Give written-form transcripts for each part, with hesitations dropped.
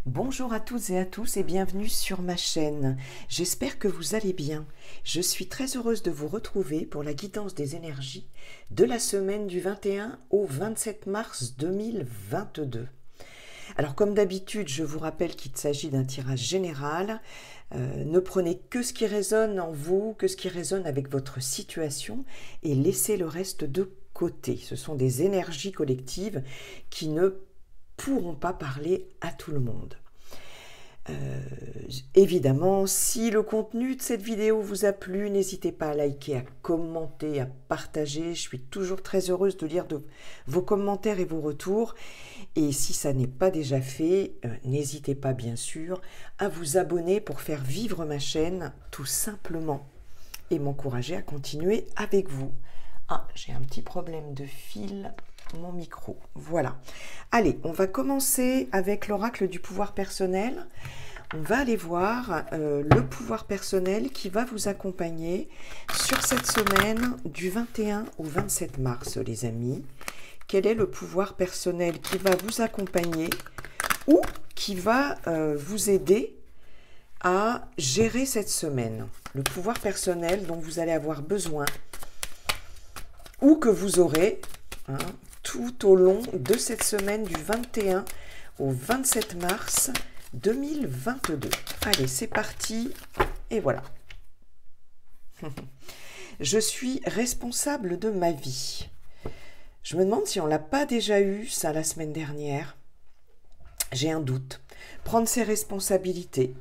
Bonjour à toutes et à tous et bienvenue sur ma chaîne. J'espère que vous allez bien. Je suis très heureuse de vous retrouver pour la guidance des énergies de la semaine du 21 au 27 mars 2022. Alors comme d'habitude, je vous rappelle qu'il s'agit d'un tirage général. Ne prenez que ce qui résonne en vous, que ce qui résonne avec votre situation et laissez le reste de côté. Ce sont des énergies collectives qui ne pourront pas parler à tout le monde. Évidemment, si le contenu de cette vidéo vous a plu, n'hésitez pas à liker, à commenter, à partager. Je suis toujours très heureuse de lire vos commentaires et vos retours. Et si ça n'est pas déjà fait, n'hésitez pas bien sûr à vous abonner pour faire vivre ma chaîne tout simplement et m'encourager à continuer avec vous. Ah, j'ai un petit problème de fil. Mon micro, voilà. Allez, on va commencer avec l'oracle du pouvoir personnel. On va aller voir le pouvoir personnel qui va vous accompagner sur cette semaine du 21 au 27 mars, les amis. Quel est le pouvoir personnel qui va vous accompagner ou qui va vous aider à gérer cette semaine? Le pouvoir personnel dont vous allez avoir besoin ou que vous aurez tout au long de cette semaine du 21 au 27 mars 2022. Allez, c'est parti. Et voilà. Je suis responsable de ma vie. Je me demande si on ne l'a pas déjà eu, ça, la semaine dernière. J'ai un doute. Prendre ses responsabilités.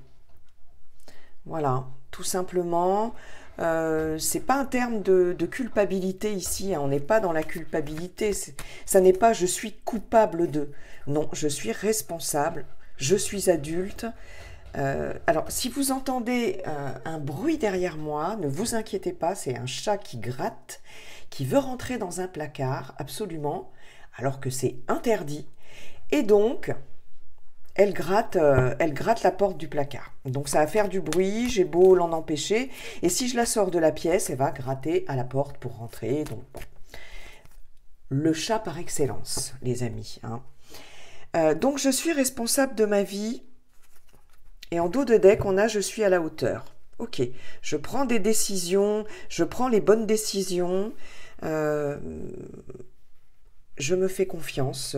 Voilà, tout simplement. C'est pas un terme de culpabilité ici, hein. On n'est pas dans la culpabilité, ça n'est pas je suis coupable de, non, je suis responsable, je suis adulte. Alors si vous entendez un bruit derrière moi, ne vous inquiétez pas, c'est un chat qui gratte, qui veut rentrer dans un placard, absolument, alors que c'est interdit, et donc elle gratte la porte du placard. Donc ça va faire du bruit, j'ai beau l'en empêcher. Et si je la sors de la pièce, elle va gratter à la porte pour rentrer. Donc bon. Le chat par excellence, les amis. Donc je suis responsable de ma vie. Et en dos de deck, on a je suis à la hauteur. Ok, je prends des décisions, je prends les bonnes décisions. Je me fais confiance,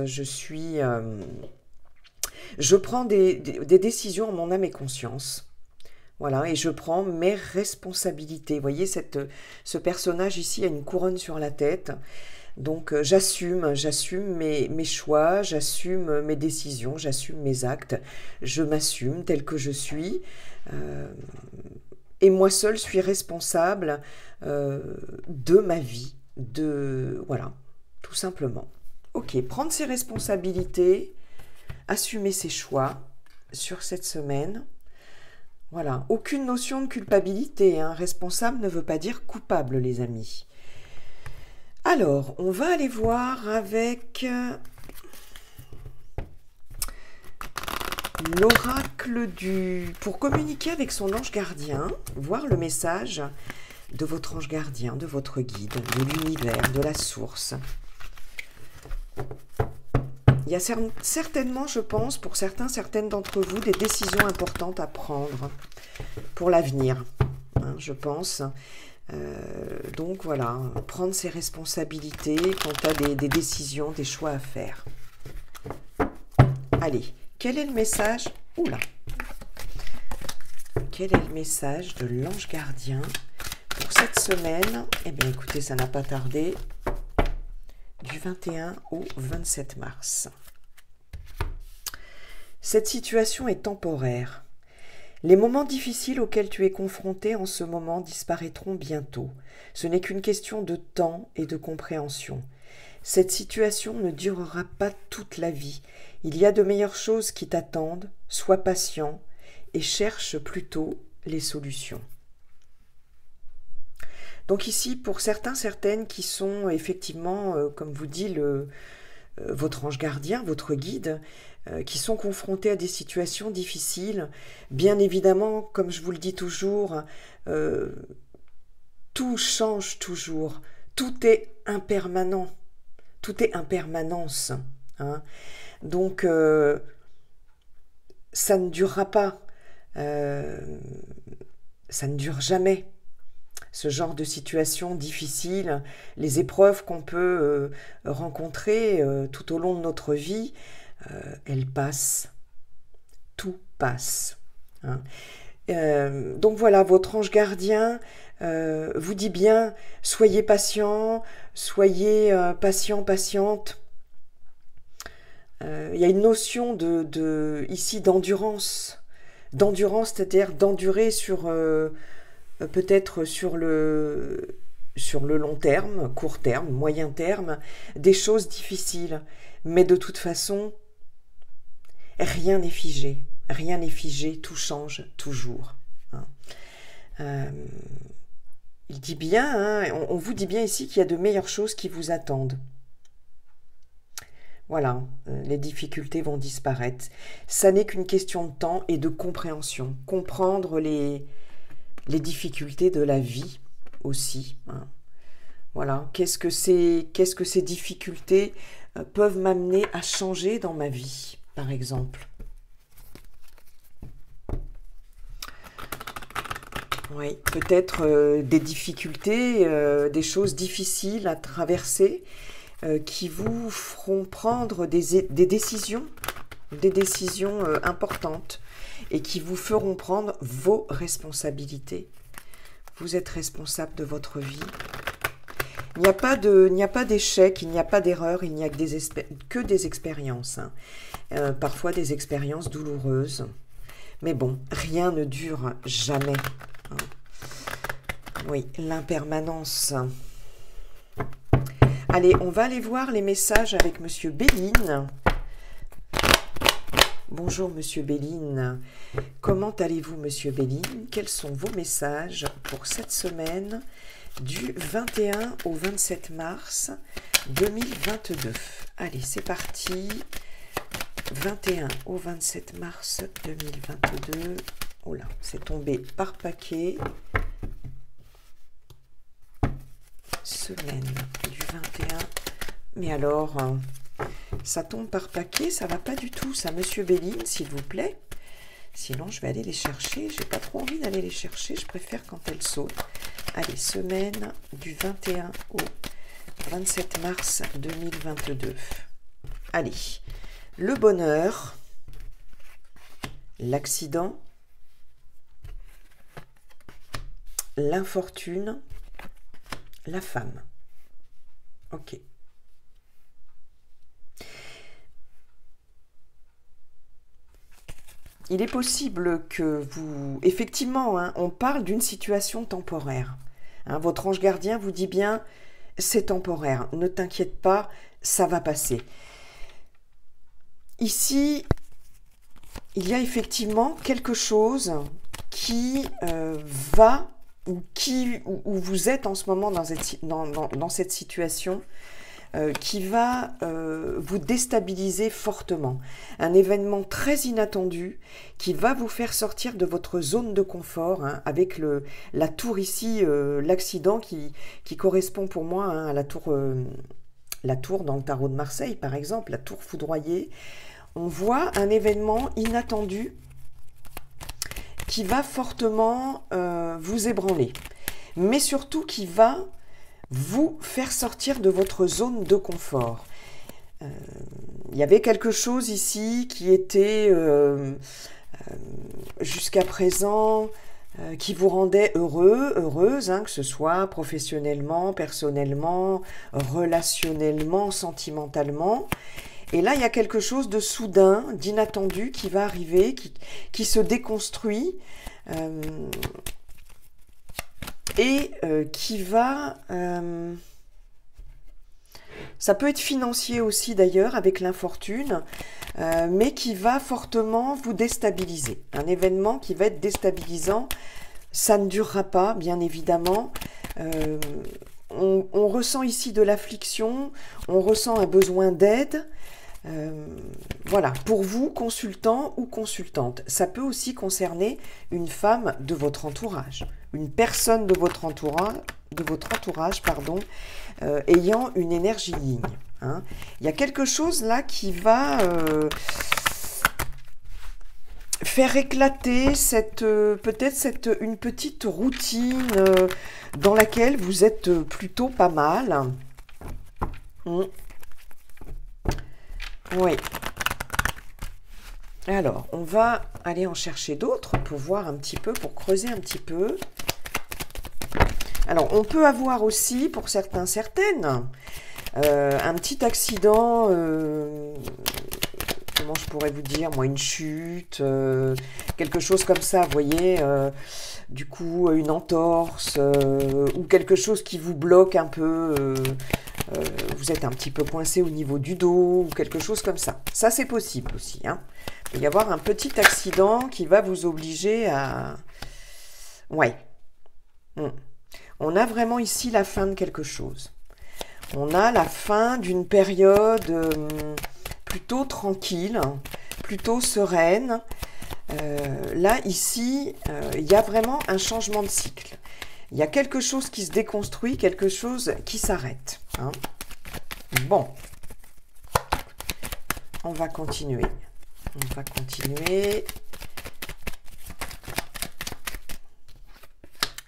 je prends des décisions en mon âme et conscience. Voilà, et je prends mes responsabilités. Vous voyez, ce personnage ici a une couronne sur la tête. Donc j'assume mes choix, j'assume mes décisions, j'assume mes actes. Je m'assume tel que je suis. Et moi seule suis responsable de ma vie. Voilà, tout simplement. Ok, prendre ses responsabilités. Assumer ses choix sur cette semaine. Voilà, aucune notion de culpabilité. Responsable ne veut pas dire coupable, les amis. Alors, on va aller voir avec l'oracle pour communiquer avec son ange gardien, voir le message de votre ange gardien, de votre guide, de l'univers, de la source. Il y a certainement, je pense, pour certaines d'entre vous, des décisions importantes à prendre pour l'avenir, je pense. Donc voilà, prendre ses responsabilités quant à des décisions, des choix à faire. Allez, quel est le message? Oula! Quel est le message de l'ange gardien pour cette semaine? Eh bien, écoutez, ça n'a pas tardé. Du 21 au 27 mars. Cette situation est temporaire. Les moments difficiles auxquels tu es confronté en ce moment disparaîtront bientôt. Ce n'est qu'une question de temps et de compréhension. Cette situation ne durera pas toute la vie. Il y a de meilleures choses qui t'attendent. Sois patient et cherche plutôt les solutions. Donc ici, pour certaines qui sont effectivement, comme vous dit votre ange gardien, votre guide, qui sont confrontés à des situations difficiles, bien évidemment, comme je vous le dis toujours, tout change toujours, tout est impermanent, tout est impermanence. Donc, ça ne durera pas. Ça ne dure jamais. Ce genre de situation difficile, les épreuves qu'on peut rencontrer tout au long de notre vie, elles passent. Tout passe. Hein. Donc voilà, votre ange gardien vous dit bien, soyez patient, soyez patient, patiente. Il y a une notion ici d'endurance, c'est-à-dire d'endurer sur peut-être sur le long terme, court terme, moyen terme, des choses difficiles. Mais de toute façon, rien n'est figé, tout change toujours. Hein. Il dit bien, hein, on vous dit bien ici qu'il y a de meilleures choses qui vous attendent. Voilà, les difficultés vont disparaître. Ça n'est qu'une question de temps et de compréhension. Comprendre les difficultés de la vie aussi. Hein. Voilà, qu'est-ce que ces difficultés peuvent m'amener à changer dans ma vie, par exemple. Oui, peut-être des difficultés, des choses difficiles à traverser qui vous feront prendre des décisions importantes et qui vous feront prendre vos responsabilités. Vous êtes responsable de votre vie. Il n'y a pas d'échec, il n'y a pas d'erreur, il n'y a que des expériences. Hein. Parfois des expériences douloureuses. Mais bon, rien ne dure jamais. Hein. Oui, l'impermanence. Allez, on va aller voir les messages avec Monsieur Béline. Bonjour Monsieur Béline. Comment allez-vous Monsieur Béline? Quels sont vos messages pour cette semaine du 21 au 27 mars 2022? Allez, c'est parti. 21 au 27 mars 2022. Oh là, c'est tombé par paquet. Semaine du 21. Mais alors, ça tombe par paquet, ça va pas du tout, ça, Monsieur Béline, s'il vous plaît. Sinon, je vais aller les chercher. J'ai pas trop envie d'aller les chercher, je préfère quand elles sautent. Allez, semaine du 21 au 27 mars 2022. Allez, le bonheur, l'accident, l'infortune, la femme. Ok. Il est possible que vous... Effectivement, hein, on parle d'une situation temporaire. Hein, votre ange gardien vous dit bien, c'est temporaire. Ne t'inquiète pas, ça va passer. Ici, il y a effectivement quelque chose qui va... où vous êtes en ce moment dans cette situation qui va vous déstabiliser fortement. Un événement très inattendu qui va vous faire sortir de votre zone de confort, hein, avec la tour ici, l'accident qui correspond pour moi, hein, à la tour dans le tarot de Marseille par exemple, la tour foudroyée. On voit un événement inattendu qui va fortement vous ébranler, mais surtout qui va vous faire sortir de votre zone de confort. Il y avait quelque chose ici qui était jusqu'à présent qui vous rendait heureux, heureuse, hein, que ce soit professionnellement, personnellement, relationnellement, sentimentalement. Et là, il y a quelque chose de soudain, d'inattendu qui va arriver, qui se déconstruit et qui va... ça peut être financier aussi d'ailleurs, avec l'infortune, mais qui va fortement vous déstabiliser. Un événement qui va être déstabilisant, ça ne durera pas, bien évidemment. On ressent ici de l'affliction, on ressent un besoin d'aide. Voilà, pour vous, consultant ou consultante, ça peut aussi concerner une femme de votre entourage, une personne de votre entourage, pardon, ayant une énergie yin. Hein. Il y a quelque chose là qui va faire éclater peut-être une petite routine dans laquelle vous êtes plutôt pas mal. Oui. Alors, on va aller en chercher d'autres pour voir un petit peu, pour creuser un petit peu. Alors, on peut avoir aussi, pour certains, certaines, un petit accident, comment je pourrais vous dire, moi, une chute, quelque chose comme ça, vous voyez, du coup, une entorse, ou quelque chose qui vous bloque un peu, vous êtes un petit peu coincé au niveau du dos, ou quelque chose comme ça. Ça, c'est possible aussi, hein. Il va y avoir un petit accident qui va vous obliger à... Ouais. On a vraiment ici la fin de quelque chose. On a la fin d'une période plutôt tranquille, plutôt sereine. Là, ici, il y a vraiment un changement de cycle. Il y a quelque chose qui se déconstruit, quelque chose qui s'arrête. Hein. Bon. On va continuer. On va continuer.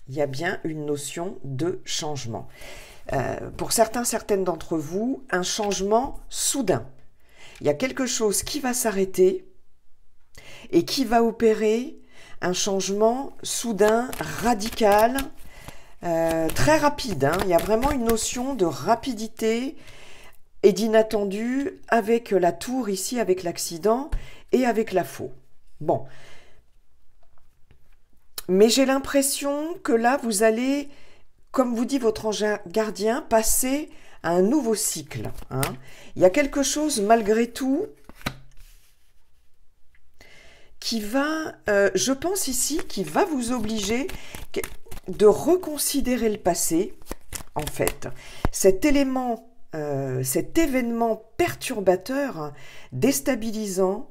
Il y a bien une notion de changement. Pour certaines d'entre vous, un changement soudain. Il y a quelque chose qui va s'arrêter et qui va opérer un changement soudain, radical, très rapide. Hein. Il y a vraiment une notion de rapidité et d'inattendu avec la tour ici, avec l'accident et avec la faux. Bon. Mais j'ai l'impression que là, vous allez, comme vous dit votre ange gardien, passer à un nouveau cycle. Hein. Il y a quelque chose, malgré tout, qui va, je pense ici, qui va vous obliger de reconsidérer le passé, en fait. Cet événement perturbateur, déstabilisant,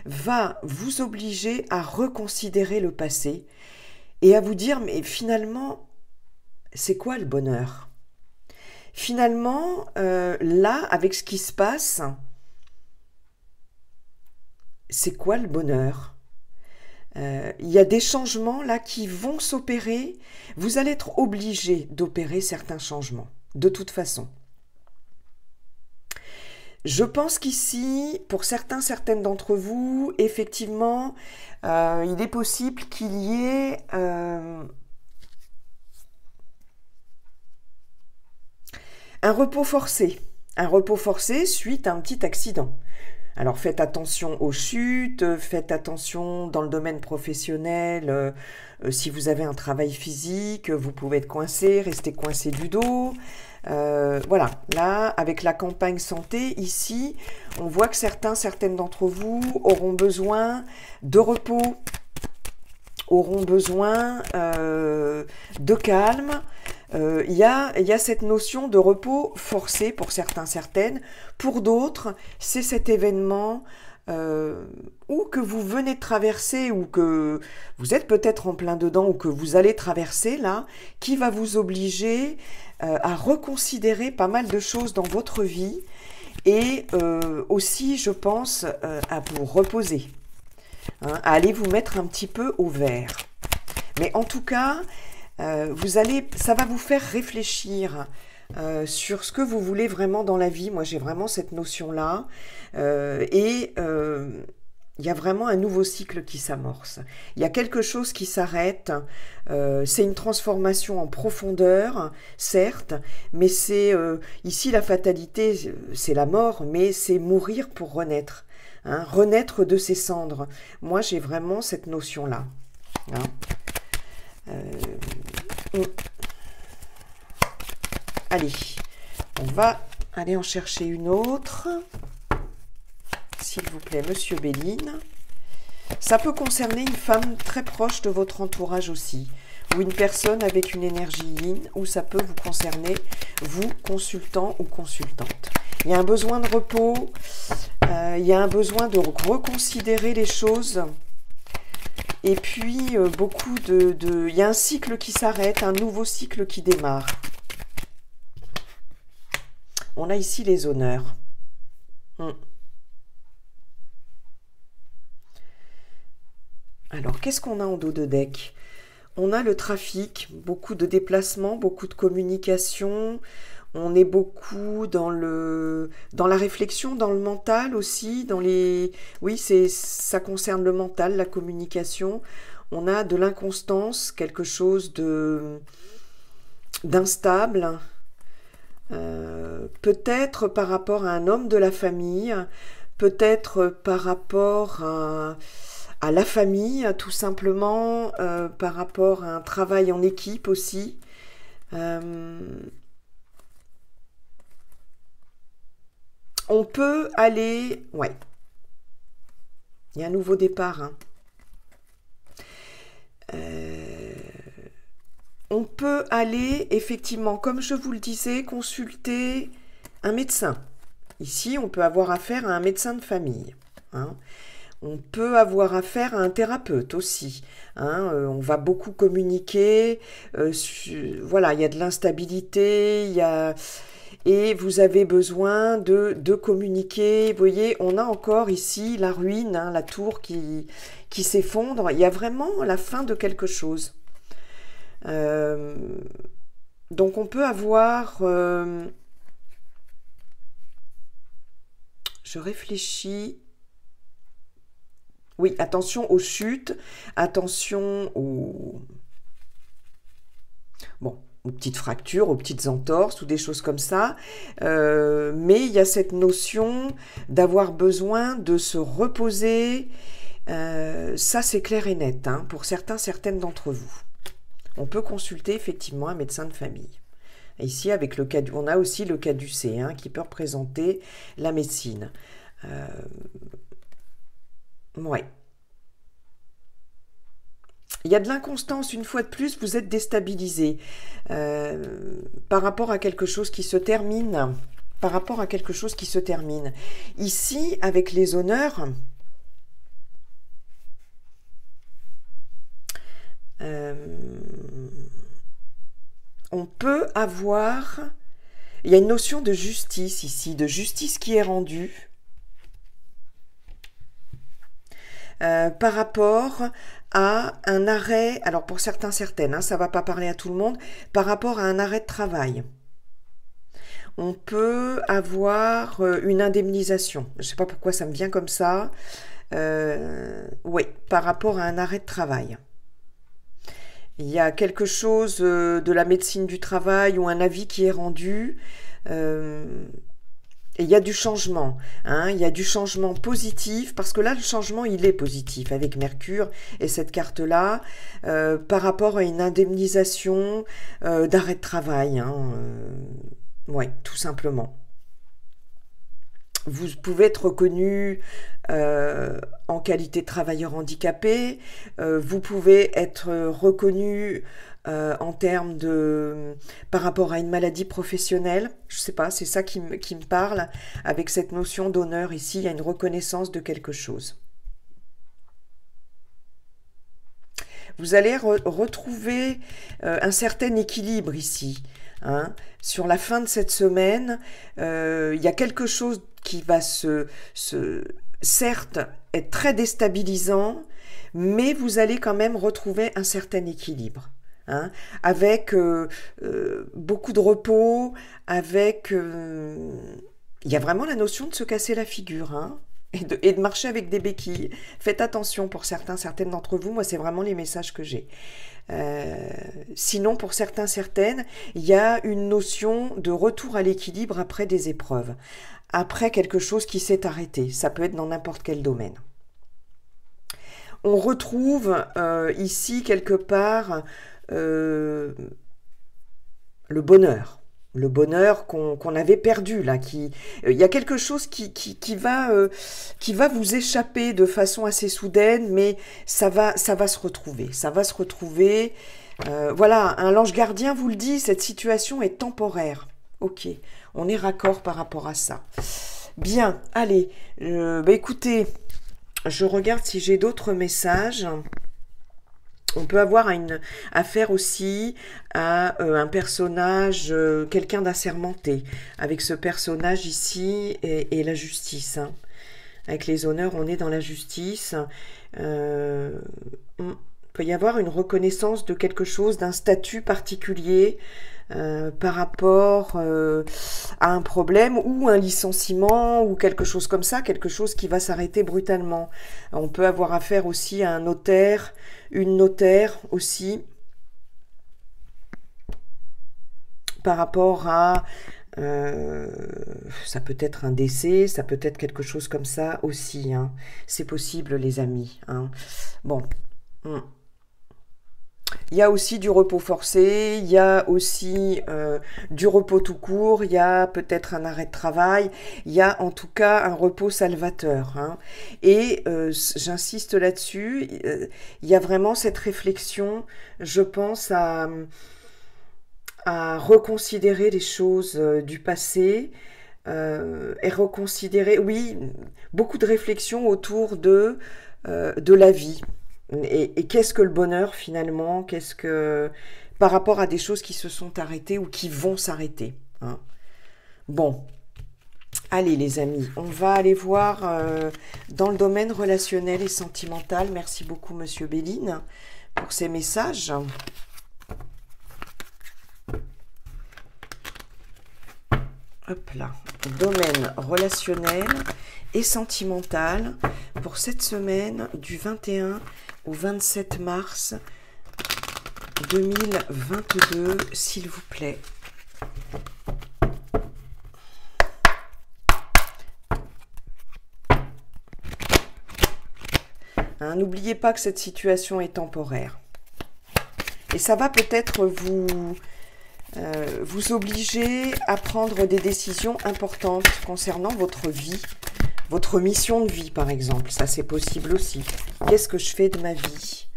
va vous obliger à reconsidérer le passé et à vous dire, mais finalement, c'est quoi le bonheur? Finalement, là, avec ce qui se passe, c'est quoi le bonheur? Il y a des changements là qui vont s'opérer. Vous allez être obligé d'opérer certains changements, de toute façon. Je pense qu'ici, pour certaines d'entre vous, effectivement, il est possible qu'il y ait un repos forcé suite à un petit accident. Alors faites attention aux chutes, faites attention dans le domaine professionnel, si vous avez un travail physique, vous pouvez être coincé, rester coincé du dos. Voilà, là, avec la campagne santé, ici, on voit que certaines d'entre vous auront besoin de repos, auront besoin de calme. Il y a cette notion de repos forcé pour certaines. Pour d'autres, c'est cet événement ou que vous venez de traverser ou que vous êtes peut-être en plein dedans ou que vous allez traverser là, qui va vous obliger à reconsidérer pas mal de choses dans votre vie et aussi, je pense, à vous reposer, hein, à aller vous mettre un petit peu au vert. Mais en tout cas, ça va vous faire réfléchir sur ce que vous voulez vraiment dans la vie. Moi, j'ai vraiment cette notion-là. Il y a vraiment un nouveau cycle qui s'amorce. Il y a quelque chose qui s'arrête. C'est une transformation en profondeur, certes, mais c'est ici la fatalité, c'est la mort, mais c'est mourir pour renaître. Hein, renaître de ses cendres. Moi, j'ai vraiment cette notion-là. Hein. Allez, on va aller en chercher une autre. S'il vous plaît, Monsieur Béline. Ça peut concerner une femme très proche de votre entourage aussi, ou une personne avec une énergie yin, ou ça peut vous concerner, vous, consultant ou consultante. Il y a un besoin de repos, il y a un besoin de reconsidérer les choses. Et puis, il y a un cycle qui s'arrête, un nouveau cycle qui démarre. On a ici les honneurs. Alors, qu'est-ce qu'on a en dos de deck? On a le trafic, beaucoup de déplacements, beaucoup de communication. On est beaucoup dans la réflexion, dans le mental aussi, oui, ça concerne le mental, la communication. On a de l'inconstance, quelque chose d'instable, peut-être par rapport à un homme de la famille, peut-être par rapport à la famille, tout simplement, par rapport à un travail en équipe aussi. On peut aller... Ouais. Il y a un nouveau départ. Hein. On peut aller, effectivement, comme je vous le disais, consulter un médecin. Ici, on peut avoir affaire à un médecin de famille. Hein. On peut avoir affaire à un thérapeute aussi. Hein. On va beaucoup communiquer. Voilà, il y a de l'instabilité, et vous avez besoin de communiquer. Vous voyez, on a encore ici la ruine, hein, la tour qui s'effondre. Il y a vraiment la fin de quelque chose. Donc on peut avoir... je réfléchis... Oui, attention aux chutes, attention aux... Bon, aux petites fractures, aux petites entorses ou des choses comme ça. Mais il y a cette notion d'avoir besoin de se reposer. Ça, c'est clair et net, hein, pour certaines d'entre vous. On peut consulter effectivement un médecin de famille. Ici, avec on a aussi le caducée, hein, qui peut représenter la médecine. Ouais. Il y a de l'inconstance, une fois de plus, vous êtes déstabilisé par rapport à quelque chose qui se termine. Par rapport à quelque chose qui se termine. Ici, avec les honneurs... on peut avoir... Il y a une notion de justice ici, de justice qui est rendue par rapport à un arrêt, alors pour certaines, hein, ça ne va pas parler à tout le monde, par rapport à un arrêt de travail. On peut avoir une indemnisation. Je ne sais pas pourquoi ça me vient comme ça. Oui, par rapport à un arrêt de travail. Il y a quelque chose de la médecine du travail ou un avis qui est rendu. Et il y a du changement. Hein, il y a du changement positif, parce que là, le changement, il est positif avec Mercure et cette carte-là, par rapport à une indemnisation d'arrêt de travail. Hein, oui, tout simplement. Vous pouvez être reconnu en qualité de travailleur handicapé, vous pouvez être reconnu en termes par rapport à une maladie professionnelle. Je ne sais pas, c'est ça qui me parle. Avec cette notion d'honneur ici, il y a une reconnaissance de quelque chose. Vous allez retrouver un certain équilibre ici. Hein. Sur la fin de cette semaine, il y a quelque chose qui va certes être très déstabilisant, mais vous allez quand même retrouver un certain équilibre. Hein, avec beaucoup de repos, avec... il y a vraiment la notion de se casser la figure, hein, et de marcher avec des béquilles. Faites attention pour certaines d'entre vous, moi c'est vraiment les messages que j'ai. Sinon, pour certaines, il y a une notion de retour à l'équilibre après des épreuves, après quelque chose qui s'est arrêté. Ça peut être dans n'importe quel domaine. On retrouve ici quelque part le bonheur. Le bonheur qu'on avait perdu là, il y a quelque chose qui va vous échapper de façon assez soudaine, mais ça va se retrouver. Ça va se retrouver. Voilà, un ange gardien vous le dit, cette situation est temporaire. Ok, on est raccord par rapport à ça. Bien, allez, écoutez, je regarde si j'ai d'autres messages. On peut avoir affaire aussi à un personnage, quelqu'un d'assermenté, avec ce personnage ici et la justice. Hein. Avec les honneurs, on est dans la justice. Il peut y avoir une reconnaissance de quelque chose, d'un statut particulier par rapport à un problème ou un licenciement ou quelque chose comme ça, quelque chose qui va s'arrêter brutalement. On peut avoir affaire aussi à un notaire, une notaire aussi, par rapport à... ça peut être un décès, ça peut être quelque chose comme ça aussi. Hein. C'est possible, les amis. Hein. Bon. Il y a aussi du repos forcé, il y a aussi du repos tout court, il y a peut-être un arrêt de travail, il y a en tout cas un repos salvateur. Hein. Et j'insiste là-dessus, il y a vraiment cette réflexion, je pense, à reconsidérer les choses du passé et reconsidérer, oui, beaucoup de réflexions autour de la vie. Et qu'est-ce que le bonheur finalement? Qu'est-ce que par rapport à des choses qui se sont arrêtées ou qui vont s'arrêter, hein. Bon, allez les amis, on va aller voir dans le domaine relationnel et sentimental. Merci beaucoup Monsieur Béline pour ces messages. Hop là, domaine relationnel et sentimental pour cette semaine du 21 au 27 mars 2022, s'il vous plaît. Hein, n'oubliez pas que cette situation est temporaire. Et ça va peut-être vous obliger à prendre des décisions importantes concernant votre vie, votre mission de vie par exemple. Ça c'est possible aussi. Qu'est-ce que je fais de ma vie?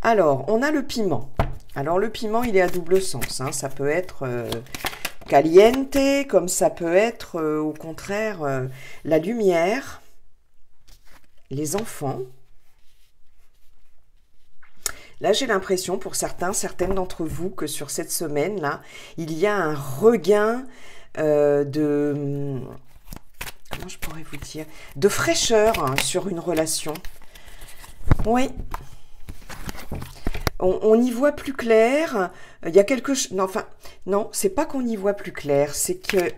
Alors, on a le piment. Alors le piment, il est à double sens. Hein. Ça peut être caliente, comme ça peut être au contraire la lumière, les enfants. Là, j'ai l'impression pour certaines d'entre vous que sur cette semaine-là, il y a un regain de... Comment je pourrais vous dire? De fraîcheur hein, sur une relation. Oui. On y voit plus clair. Il y a quelque chose... Non, enfin, non, c'est pas qu'on y voit plus clair. C'est que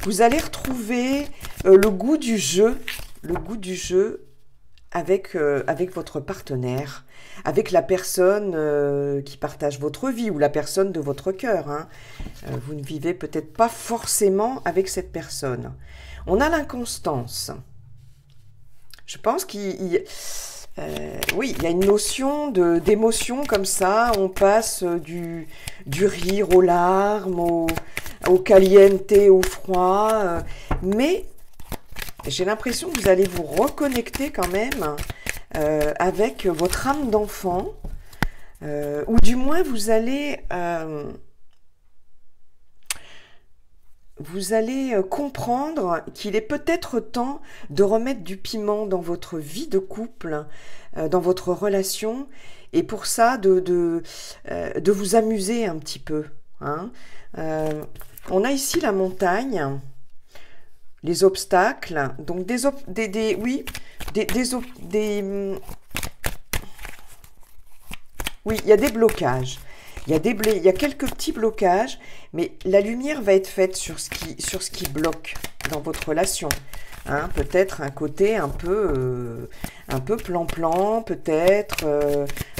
vous allez retrouver le goût du jeu. Le goût du jeu avec votre partenaire, avec la personne qui partage votre vie ou la personne de votre cœur. Hein. Vous ne vivez peut-être pas forcément avec cette personne. On a l'inconstance. Je pense qu'il oui, il y a une notion d'émotion comme ça. On passe du rire aux larmes, au caliente, au froid. Mais j'ai l'impression que vous allez vous reconnecter quand même avec votre âme d'enfant. Ou du moins vous allez comprendre qu'il est peut-être temps de remettre du piment dans votre vie de couple, dans votre relation, et pour ça, de vous amuser un petit peu. Hein. On a ici la montagne, les obstacles, donc oui, il y a des blocages. Il y a quelques petits blocages, mais la lumière va être faite sur ce qui bloque dans votre relation. Hein, peut-être un côté un peu plan-plan, peut-être.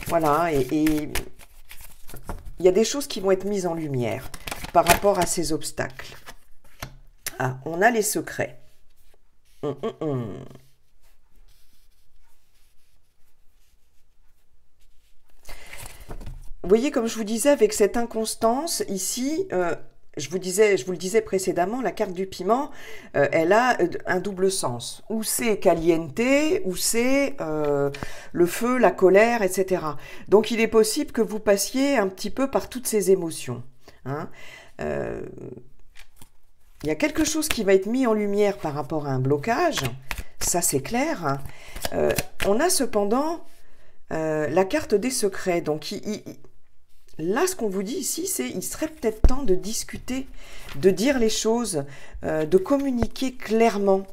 Voilà, et il y a des choses qui vont être mises en lumière par rapport à ces obstacles. Ah, on a les secrets. Vous voyez, comme je vous disais, avec cette inconstance, ici, je vous le disais précédemment, la carte du piment, elle a un double sens. Ou c'est caliente, ou c'est le feu, la colère, etc. Donc, il est possible que vous passiez un petit peu par toutes ces émotions. Hein. Il y a quelque chose qui va être mis en lumière par rapport à un blocage, ça c'est clair. On a cependant la carte des secrets. Donc, là, ce qu'on vous dit ici, c'est qu'il serait peut-être temps de discuter, de dire les choses, de communiquer clairement.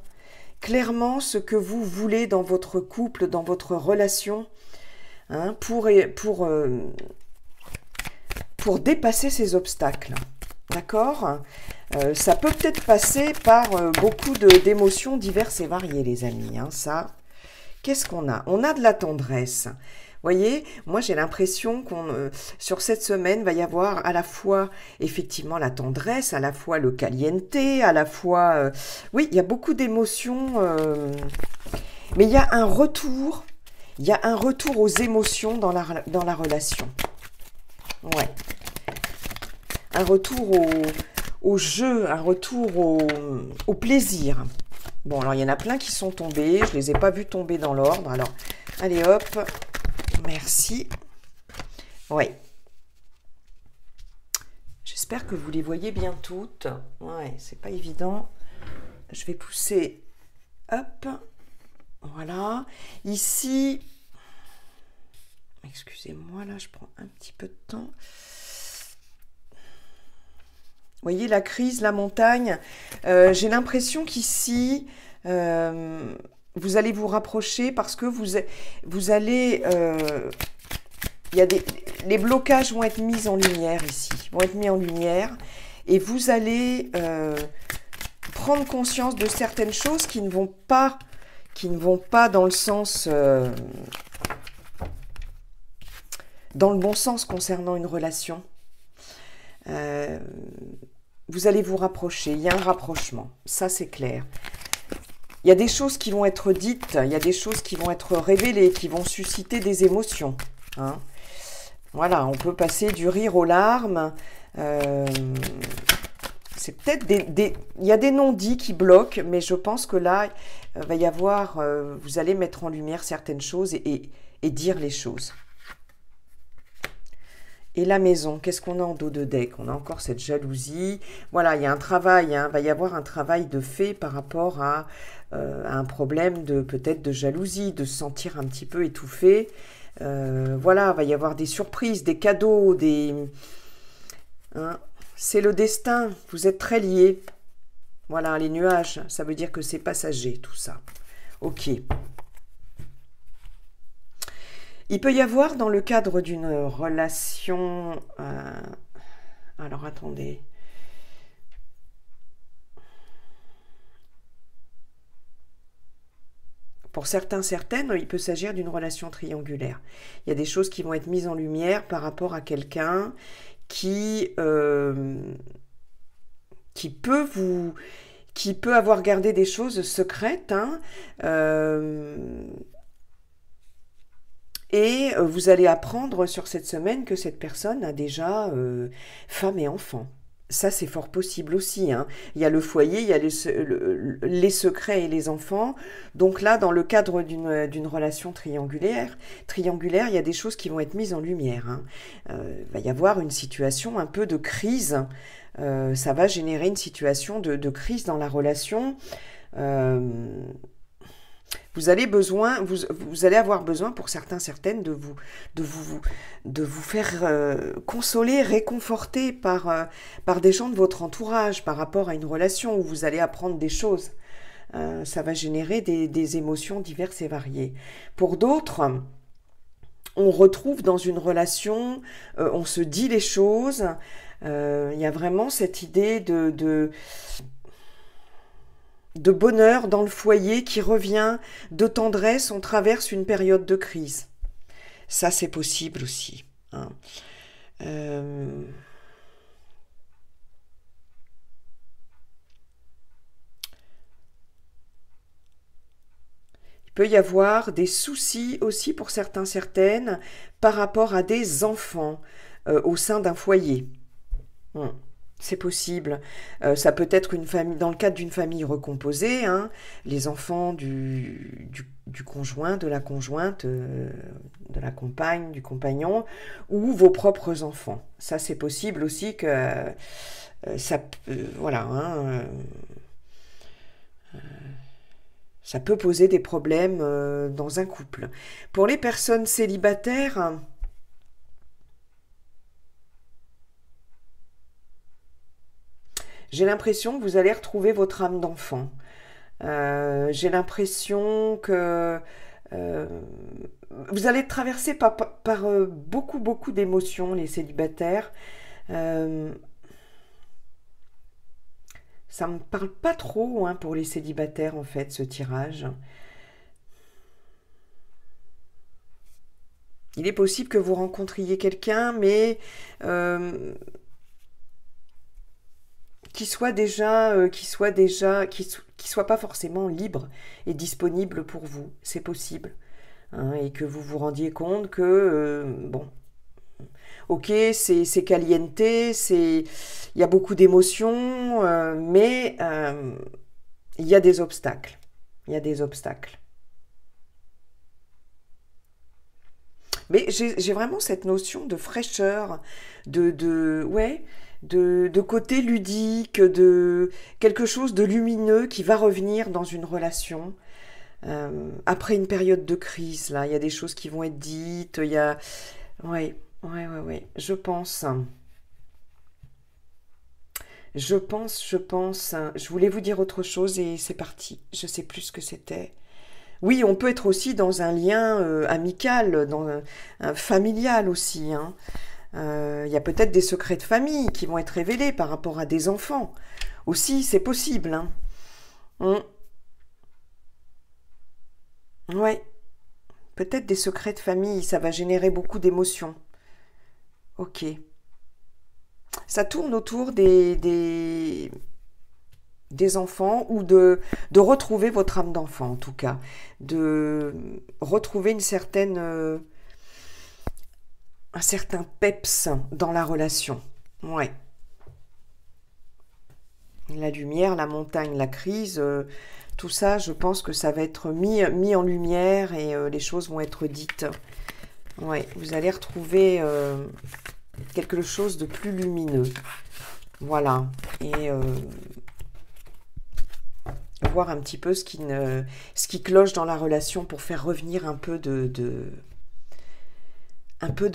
clairement ce que vous voulez dans votre couple, dans votre relation, hein, pour dépasser ces obstacles. D'accord? Ça peut peut-être passer par beaucoup d'émotions diverses et variées, les amis. Hein, ça, qu'est-ce qu'on a? On a de la tendresse. Vous voyez, moi j'ai l'impression sur cette semaine, va y avoir à la fois effectivement la tendresse, à la fois le caliente, à la fois... oui, il y a beaucoup d'émotions, mais il y a un retour aux émotions dans la relation. Ouais. Un retour au jeu, un retour au plaisir. Bon, alors il y en a plein qui sont tombés, je ne les ai pas vus tomber dans l'ordre. Alors, allez hop, merci. Ouais. J'espère que vous les voyez bien toutes. Ouais, c'est pas évident. Je vais pousser, hop, voilà. Ici, excusez-moi, là, je prends un petit peu de temps. Vous voyez la crise, la montagne. J'ai l'impression qu'ici, vous allez vous rapprocher parce que vous allez... les blocages vont être mis en lumière ici. Vont être mis en lumière. Et vous allez prendre conscience de certaines choses qui ne vont pas dans le sens... dans le bon sens concernant une relation. Vous allez vous rapprocher, il y a un rapprochement, ça c'est clair. Il y a des choses qui vont être dites, il y a des choses qui vont être révélées, qui vont susciter des émotions. Hein. Voilà, on peut passer du rire aux larmes. C'est peut-être il y a des non-dits qui bloquent, mais je pense que là, va y avoir, vous allez mettre en lumière certaines choses et dire les choses. Et la maison, qu'est-ce qu'on a en dos de deck? On a encore cette jalousie. Voilà, il y a un travail, hein, va y avoir un travail de fait par rapport à un problème peut-être de jalousie, de se sentir un petit peu étouffé. Voilà, va y avoir des surprises, des cadeaux, hein, c'est le destin, vous êtes très liés. Voilà, les nuages, ça veut dire que c'est passager tout ça. Ok. Il peut y avoir dans le cadre d'une relation... alors attendez. Pour certains, certaines, il peut s'agir d'une relation triangulaire. Il y a des choses qui vont être mises en lumière par rapport à quelqu'un qui peut avoir gardé des choses secrètes, hein, et vous allez apprendre sur cette semaine que cette personne a déjà femme et enfant. Ça, c'est fort possible aussi. Hein. Il y a le foyer, il y a les secrets et les enfants. Donc là, dans le cadre d'une relation triangulaire, il y a des choses qui vont être mises en lumière. Hein. Va y avoir une situation un peu de crise. Ça va générer une situation de crise dans la relation. Vous allez avoir besoin pour certains, certaines de vous faire consoler, réconforter par des gens de votre entourage par rapport à une relation où vous allez apprendre des choses. Ça va générer des émotions diverses et variées. Pour d'autres, on retrouve dans une relation, on se dit les choses. Il y a vraiment cette idée de bonheur dans le foyer qui revient, de tendresse, on traverse une période de crise. Ça, c'est possible aussi. Hein. Il peut y avoir des soucis aussi pour certains, certaines par rapport à des enfants au sein d'un foyer. C'est possible. Ça peut être une famille, dans le cadre d'une famille recomposée, hein, les enfants du conjoint, de la conjointe, de la compagne, du compagnon, ou vos propres enfants. Ça, c'est possible aussi que ça, voilà, hein, ça peut poser des problèmes dans un couple. Pour les personnes célibataires, j'ai l'impression que vous allez retrouver votre âme d'enfant. J'ai l'impression que vous allez être traversé par beaucoup, beaucoup d'émotions, les célibataires. Euh, Ça me parle pas trop hein, pour les célibataires, en fait, ce tirage. Il est possible que vous rencontriez quelqu'un, mais euh, qui soit pas forcément libre et disponible pour vous. C'est possible. Hein, et que vous vous rendiez compte que, bon, ok, c'est caliente, il y a beaucoup d'émotions, mais il y a des obstacles. Il y a des obstacles. Mais j'ai vraiment cette notion de fraîcheur, ouais, de côté ludique, de quelque chose de lumineux qui va revenir dans une relation. Après une période de crise, là, il y a des choses qui vont être dites, il y a... Ouais, ouais, je pense. Je pense. Je voulais vous dire autre chose et c'est parti. Je sais plus ce que c'était. Oui, on peut être aussi dans un lien amical, un familial aussi. Hein. Il y a peut-être des secrets de famille qui vont être révélés par rapport à des enfants. Aussi, c'est possible. Hein. Hum, ouais, peut-être des secrets de famille, ça va générer beaucoup d'émotions. Ok. Ça tourne autour des enfants ou de retrouver votre âme d'enfant en tout cas. De retrouver un certain peps dans la relation. Ouais. La lumière, la montagne, la crise, tout ça, je pense que ça va être mis en lumière et les choses vont être dites. Ouais, vous allez retrouver quelque chose de plus lumineux. Voilà. Et voir un petit peu ce qui cloche dans la relation pour faire revenir un peu de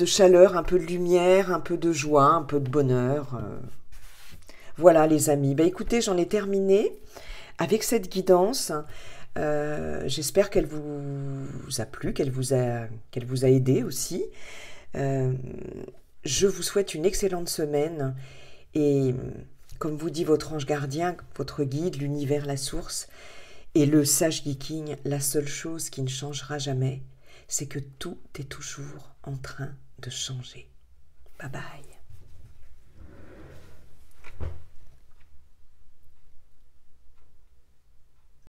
chaleur, un peu de lumière, un peu de joie, un peu de bonheur. Voilà les amis. Ben, écoutez, j'en ai terminé avec cette guidance. J'espère qu'elle vous a plu, qu'elle vous a aidé aussi. Euh, je vous souhaite une excellente semaine et comme vous dit votre ange gardien, votre guide, l'univers, la source et le sage geeking, la seule chose qui ne changera jamais, c'est que tout est toujours en train de changer. Bye bye.